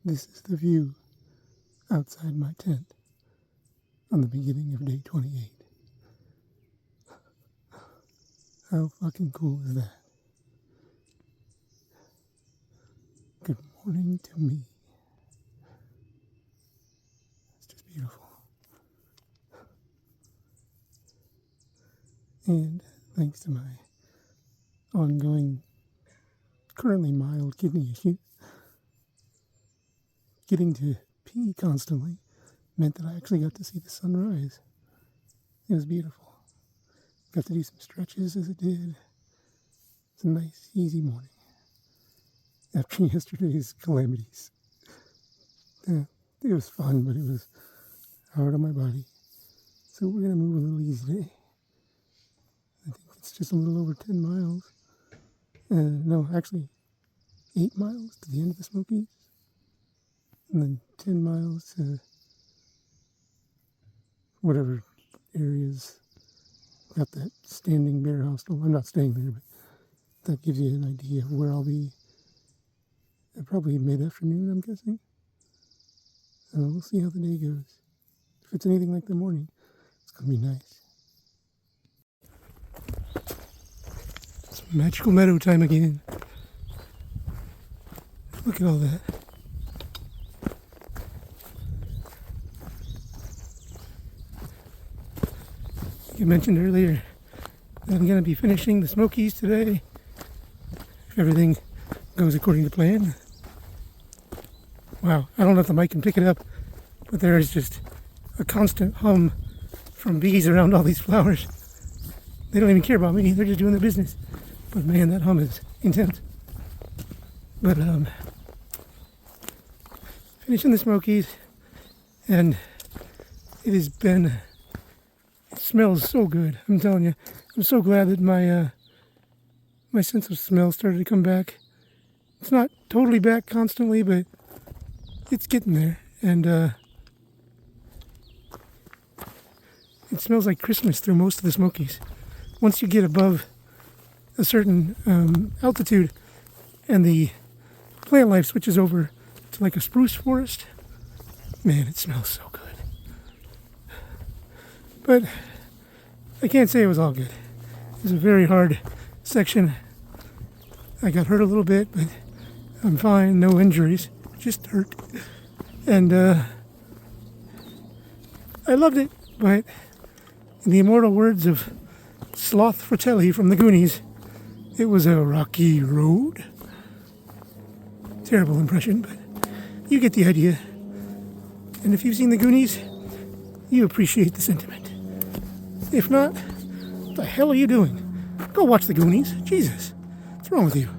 This is the view outside my tent on the beginning of day 28. How fucking cool is that? Good morning to me. It's just beautiful. And thanks to my ongoing, currently mild kidney issue, getting to pee constantly meant that I actually got to see the sunrise. It was beautiful. Got to do some stretches as it did. It's a nice, easy morning after yesterday's calamities. Yeah, it was fun, but it was hard on my body. So we're going to move a little easy today. I think it's just a little over 10 miles. No, actually 8 miles to the end of the Smokies. And then 10 miles to whatever areas got that standing bear hostel. I'm not staying there, but that gives you an idea of where I'll be. Probably mid-afternoon, I'm guessing. So we'll see how the day goes. If it's anything like the morning, it's going to be nice. It's magical meadow time again. Look at all that. You mentioned earlier that I'm going to be finishing the Smokies today, if everything goes according to plan. Wow, I don't know if the mic can pick it up, but there is just a constant hum from bees around all these flowers. They don't even care about me, they're just doing their business. But man, that hum is intense. But finishing the Smokies, and it has been... It smells so good, I'm telling you. I'm so glad that my sense of smell started to come back. It's not totally back constantly, but it's getting there. And it smells like Christmas through most of the Smokies. Once you get above a certain altitude and the plant life switches over to like a spruce forest, man, it smells so good. But I can't say it was all good. It was a very hard section. I got hurt a little bit, but I'm fine. No injuries, just hurt. And I loved it, but in the immortal words of Sloth Fratelli from the Goonies, it was a rocky road. Terrible impression, but you get the idea. And if you've seen the Goonies, you appreciate the sentiment. If not, what the hell are you doing? Go watch the Goonies. Jesus, what's wrong with you?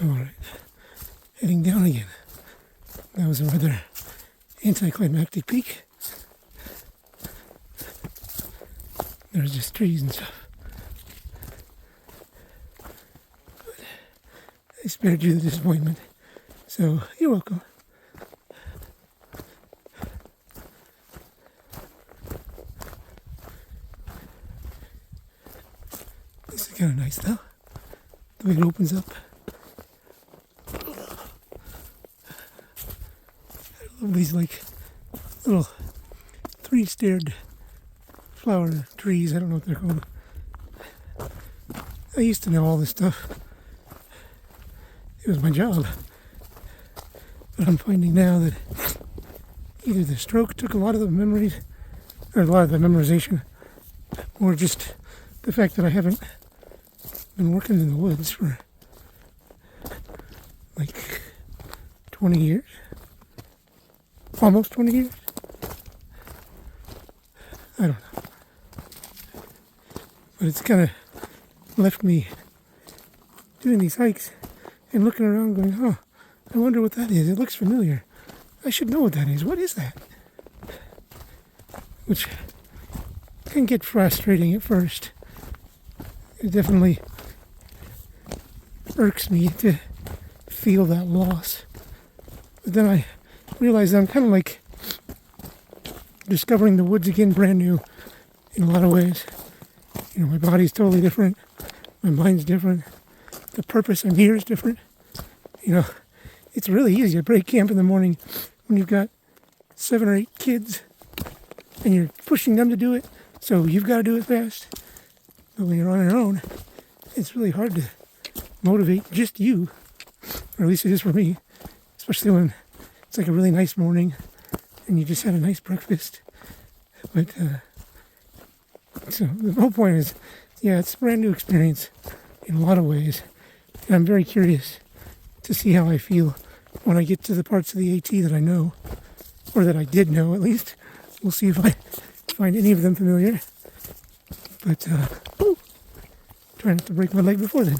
Alright, heading down again. That was a rather anticlimactic peak. There's just trees and stuff. But I spared you the disappointment, so you're welcome. This is kind of nice though, the way it opens up. I love these like little three-staired flower trees. I don't know what they're called. I used to know all this stuff. It was my job. But I'm finding now that either the stroke took a lot of the memories, or a lot of the memorization, or just the fact that I haven't been working in the woods for like 20 years. Almost 20 years? I don't know. But it's kind of left me doing these hikes and looking around going, oh, I wonder what that is. It looks familiar. I should know what that is. What is that? Which can get frustrating at first. It definitely irks me to feel that loss. But then I realize I'm kind of like discovering the woods again brand new in a lot of ways. You know, my body's totally different. My mind's different. The purpose I'm here is different. You know, it's really easy to break camp in the morning when you've got 7 or 8 kids and you're pushing them to do it, so you've got to do it fast. But when you're on your own, it's really hard to motivate just you, or at least it is for me, especially when it's like a really nice morning and you just had a nice breakfast. But so the whole point is, yeah, it's a brand new experience in a lot of ways. And I'm very curious to see how I feel when I get to the parts of the AT that I know, or that I did know at least. We'll see if I find any of them familiar. But try not to break my leg before then.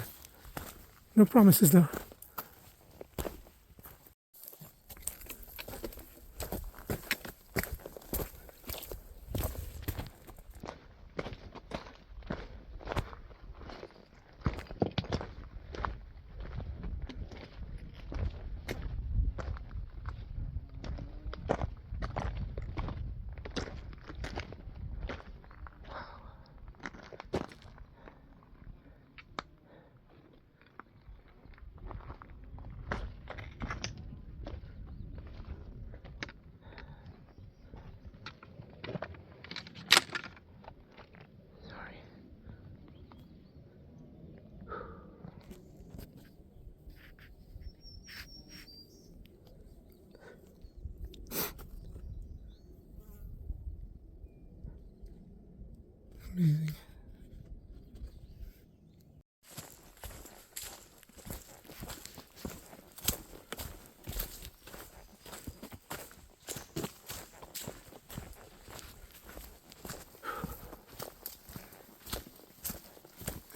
No promises though. Amazing.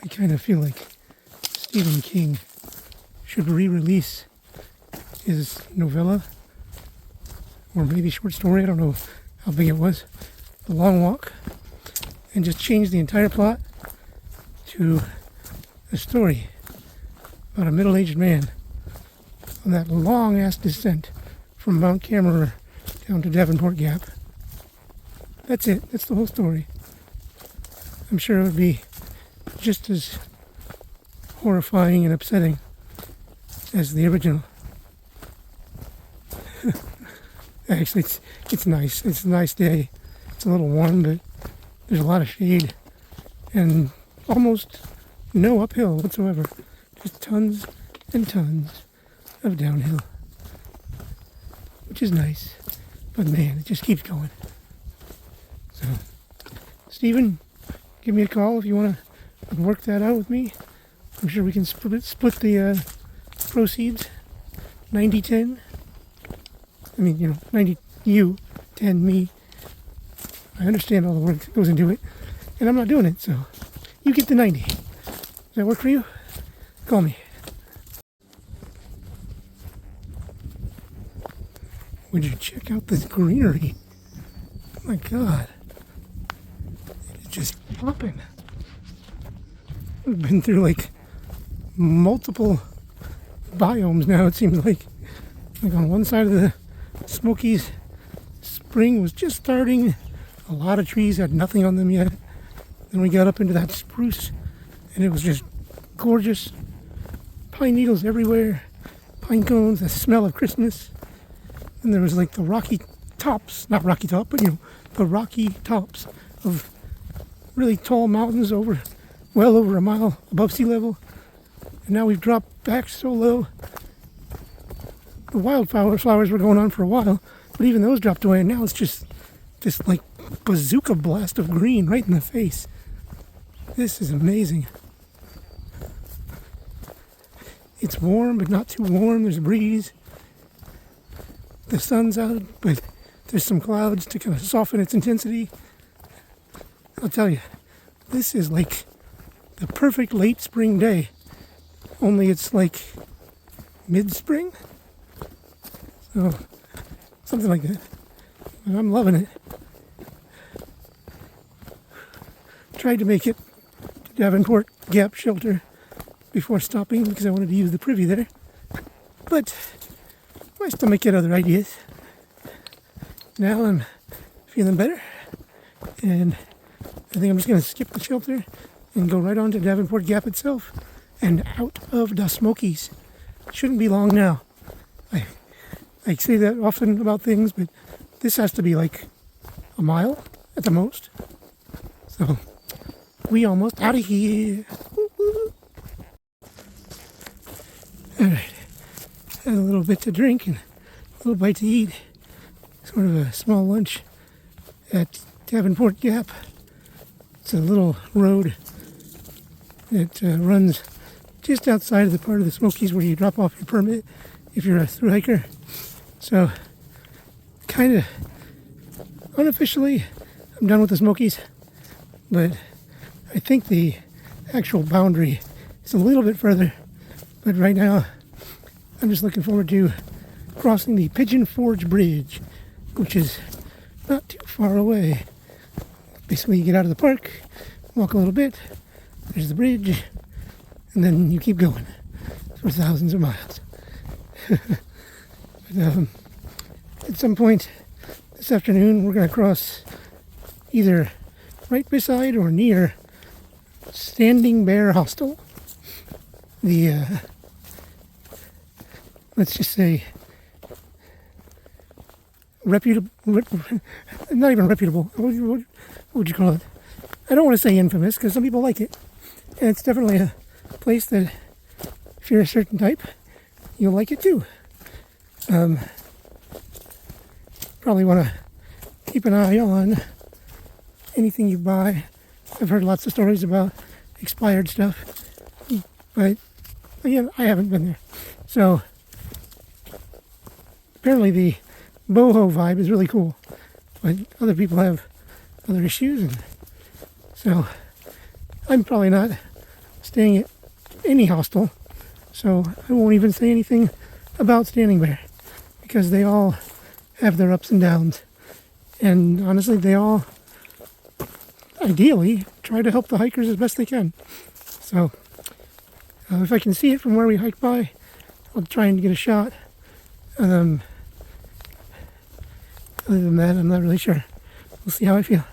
I kind of feel like Stephen King should re-release his novella, or maybe short story, I don't know how big it was, The Long Walk, and just change the entire plot to a story about a middle-aged man on that long-ass descent from Mount Cameron down to Davenport Gap. That's it. That's the whole story. I'm sure it would be just as horrifying and upsetting as the original. Actually, it's nice. It's a nice day. It's a little warm, but there's a lot of shade and almost no uphill whatsoever. Just tons and tons of downhill, which is nice. But man, it just keeps going. So, Stephen, give me a call if you want to work that out with me. I'm sure we can split the proceeds, 90-10. I mean, 90 you, 10 me. I understand all the work that goes into it, and I'm not doing it, so you get the 90. Does that work for you? Call me. Would you check out this greenery? Oh my God. It's just popping. We've been through like multiple biomes now, it seems like. Like on one side of the Smokies, spring was just starting. A lot of trees had nothing on them yet. Then we got up into that spruce and it was just gorgeous. Pine needles everywhere, pine cones, the smell of Christmas. And there was like the rocky tops, not rocky top, but the rocky tops of really tall mountains well over a mile above sea level. And now we've dropped back so low. The wildflowers were going on for a while, but even those dropped away, and now it's just this like bazooka blast of green right in the face. This is amazing. It's warm, but not too warm. There's a breeze. The sun's out, but there's some clouds to kind of soften its intensity. I'll tell you, this is like the perfect late spring day, only it's like mid-spring. So, something like that. And I'm loving it. Tried to make it to Davenport Gap Shelter before stopping because I wanted to use the privy there. But my stomach had other ideas. Now I'm feeling better. And I think I'm just going to skip the shelter and go right on to Davenport Gap itself and out of the Smokies. Shouldn't be long now. I say that often about things, but this has to be like a mile at the most. So we almost out of here. Alright. Had a little bit to drink and a little bite to eat. Sort of a small lunch at Davenport Gap. It's a little road that runs just outside of the part of the Smokies where you drop off your permit if you're a thru-hiker. So, kind of unofficially, I'm done with the Smokies, but I think the actual boundary is a little bit further. But right now, I'm just looking forward to crossing the Pigeon Forge Bridge, which is not too far away. Basically, you get out of the park, walk a little bit, there's the bridge, and then you keep going for thousands of miles. But, at some point this afternoon, we're going to cross either right beside or near Standing Bear Hostel. The, let's just say, reputable, not even reputable, what would you call it? I don't want to say infamous, because some people like it. And it's definitely a place that, if you're a certain type, you'll like it too. Probably want to keep an eye on anything you buy. I've heard lots of stories about expired stuff, but again, I haven't been there. So apparently the boho vibe is really cool, but other people have other issues, and so I'm probably not staying at any hostel, so I won't even say anything about Standing Bear, because they all have their ups and downs, and honestly they all ideally try to help the hikers as best they can. So if I can see it from where we hike by, I'll try and get a shot. Other than that, I'm not really sure. We'll see how I feel.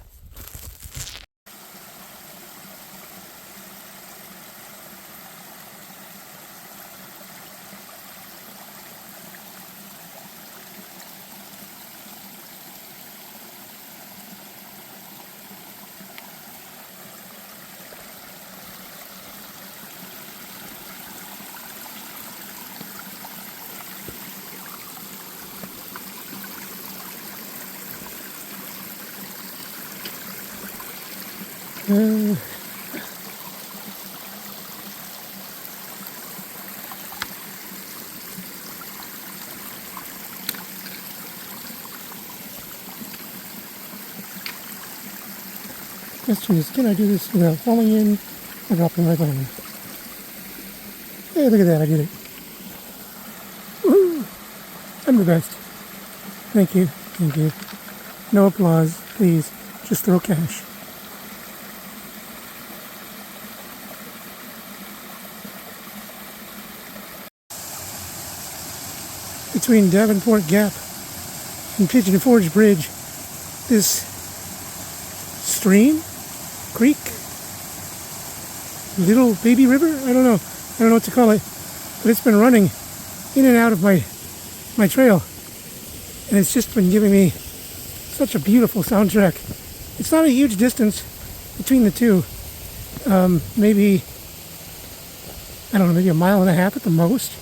Question is, can I do this without falling in or dropping my bone? Hey, look at that, I did it. Woohoo! I'm the best. Thank you. Thank you. No applause, please. Just throw cash. Between Davenport Gap and Pigeon Forge Bridge, this stream, creek, little baby river, I don't know what to call it, but it's been running in and out of my trail, and it's just been giving me such a beautiful soundtrack. It's not a huge distance between the two, maybe, I don't know, maybe a mile and a half at the most,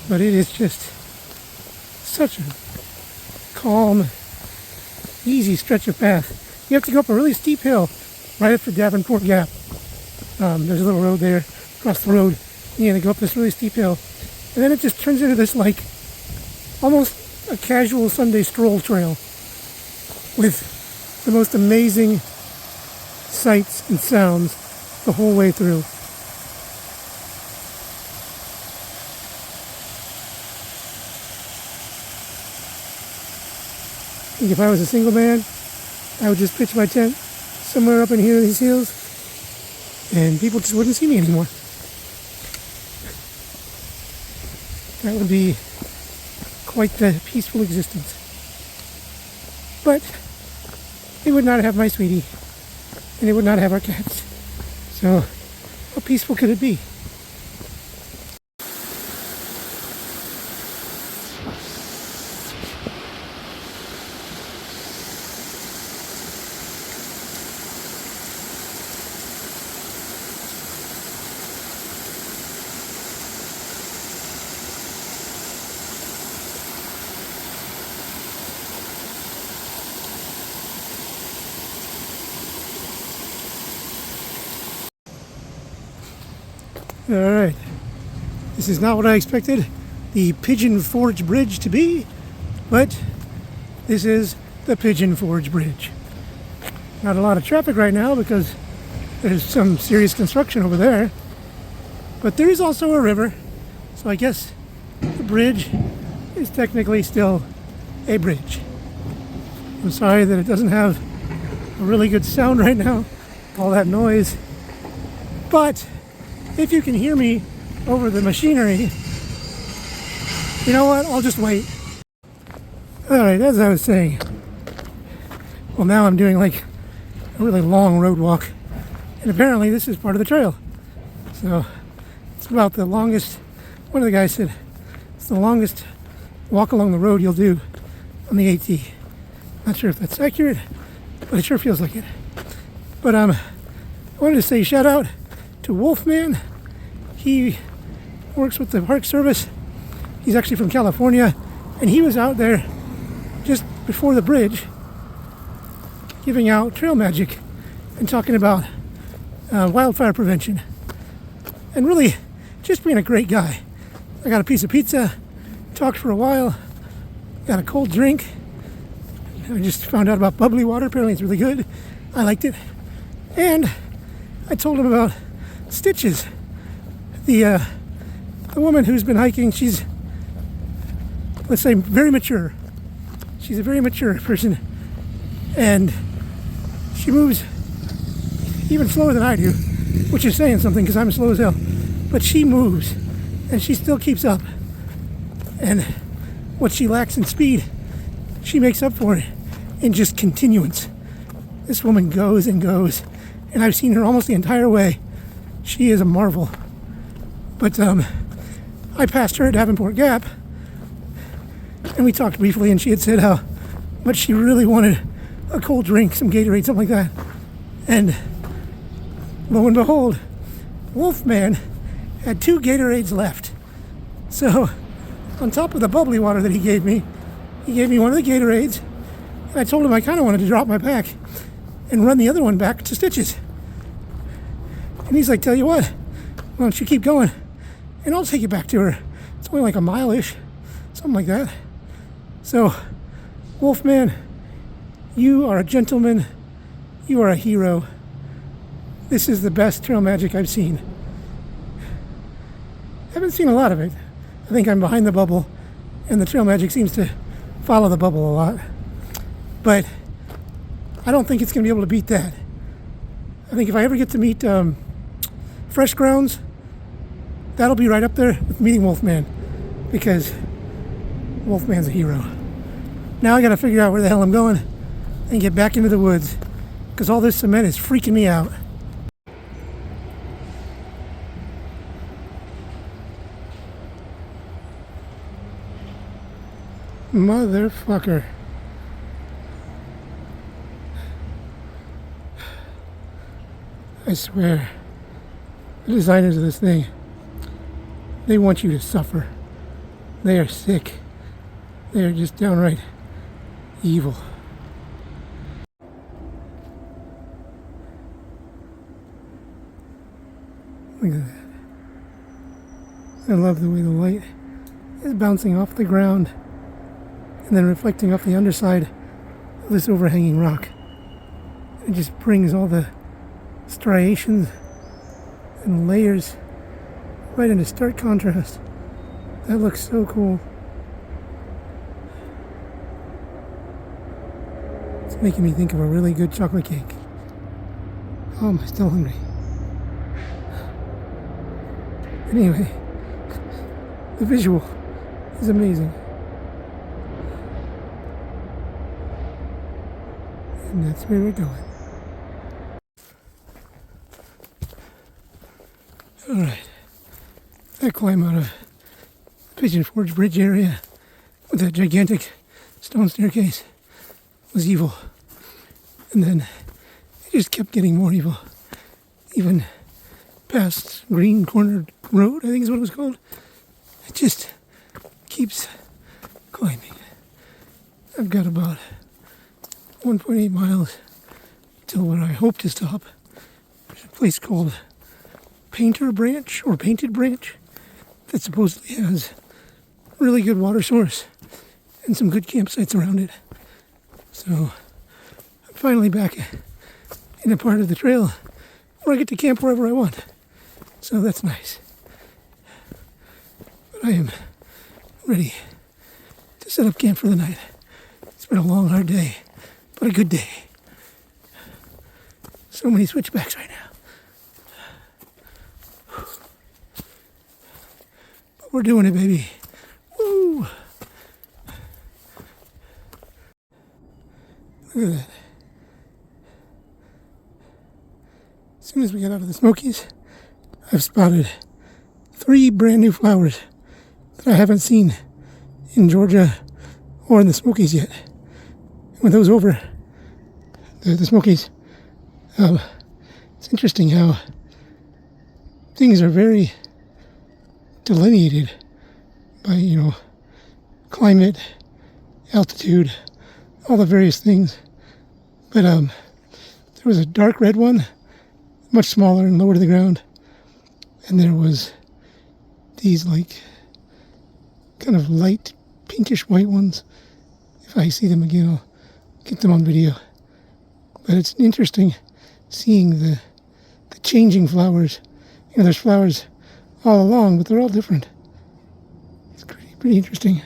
but it is just such a calm, easy stretch of path. You have to go up a really steep hill right after Davenport Gap. There's a little road there, across the road, and you have to go up this really steep hill, and then it just turns into this like almost a casual Sunday stroll trail with the most amazing sights and sounds the whole way through. I think if I was a single man, I would just pitch my tent somewhere up in here in these hills, and people just wouldn't see me anymore. That would be quite the peaceful existence. But they would not have my sweetie, and they would not have our cats. So how peaceful could it be? Alright, this is not what I expected the Pigeon Forge Bridge to be, but this is the Pigeon Forge Bridge. Not a lot of traffic right now because there's some serious construction over there, but there is also a river, so I guess the bridge is technically still a bridge. I'm sorry that it doesn't have a really good sound right now, all that noise, but if you can hear me over the machinery, you know what, I'll just wait. Alright, as I was saying, well, now I'm doing like a really long road walk, and apparently this is part of the trail. So it's about the longest, one of the guys said, it's the longest walk along the road you'll do on the AT. Not sure if that's accurate, but it sure feels like it. But I wanted to say shout out to Wolfman. He works with the Park Service. He's actually from California, and he was out there just before the bridge giving out trail magic and talking about wildfire prevention, and really just being a great guy. I got a piece of pizza, talked for a while, got a cold drink. I just found out about bubbly water. Apparently it's really good. I liked it. And I told him about Stitches, the woman who's been hiking. She's, let's say, very mature. She's a very mature person, and she moves even slower than I do, which is saying something because I'm slow as hell. But she moves, and she still keeps up. And what she lacks in speed, she makes up for it in just continuance. This woman goes and goes, and I've seen her almost the entire way. She is a marvel. But I passed her at Davenport Gap, and we talked briefly, and she had said how much she really wanted a cold drink, some Gatorade, something like that. And lo and behold, Wolfman had 2 Gatorades left. So on top of the bubbly water that he gave me one of the Gatorades, and I told him I kind of wanted to drop my pack and run the other one back to Stitches. And he's like, tell you what, why don't you keep going, and I'll take you back to her. It's only like a mile-ish, something like that. So, Wolfman, you are a gentleman. You are a hero. This is the best trail magic I've seen. I haven't seen a lot of it. I think I'm behind the bubble and the trail magic seems to follow the bubble a lot. But I don't think it's going to be able to beat that. I think if I ever get to meet Fresh Grounds, that'll be right up there with meeting Wolfman, because Wolfman's a hero. Now I got to figure out where the hell I'm going and get back into the woods, because all this cement is freaking me out. Motherfucker. I swear, the designers of this thing, they want you to suffer. They are sick. They are just downright evil. Look at that. I love the way the light is bouncing off the ground and then reflecting off the underside of this overhanging rock. It just brings all the striations and layers right into stark contrast. That looks so cool. It's making me think of a really good chocolate cake. Oh, am I still hungry? Anyway, the visual is amazing. And that's where we're going. Alright, that climb out of the Pigeon Forge Bridge area with that gigantic stone staircase was evil. And then it just kept getting more evil. Even past Green Corner Road, I think is what it was called. It just keeps climbing. I've got about 1.8 miles till where I hope to stop. There's a place called Painted Branch that supposedly has a really good water source and some good campsites around it. So I'm finally back in a part of the trail where I get to camp wherever I want. So that's nice. But I am ready to set up camp for the night. It's been a long, hard day, but a good day. So many switchbacks right now. We're doing it, baby. Woo! Look at that. As soon as we get out of the Smokies, I've spotted 3 brand new flowers that I haven't seen in Georgia or in the Smokies yet. With those over the Smokies, it's interesting how things are very delineated by, climate, altitude, all the various things. But there was a dark red one, much smaller and lower to the ground. And there was these kind of light pinkish white ones. If I see them again, I'll get them on video. But it's interesting seeing the changing flowers. There's flowers all along, but they're all different. It's pretty interesting.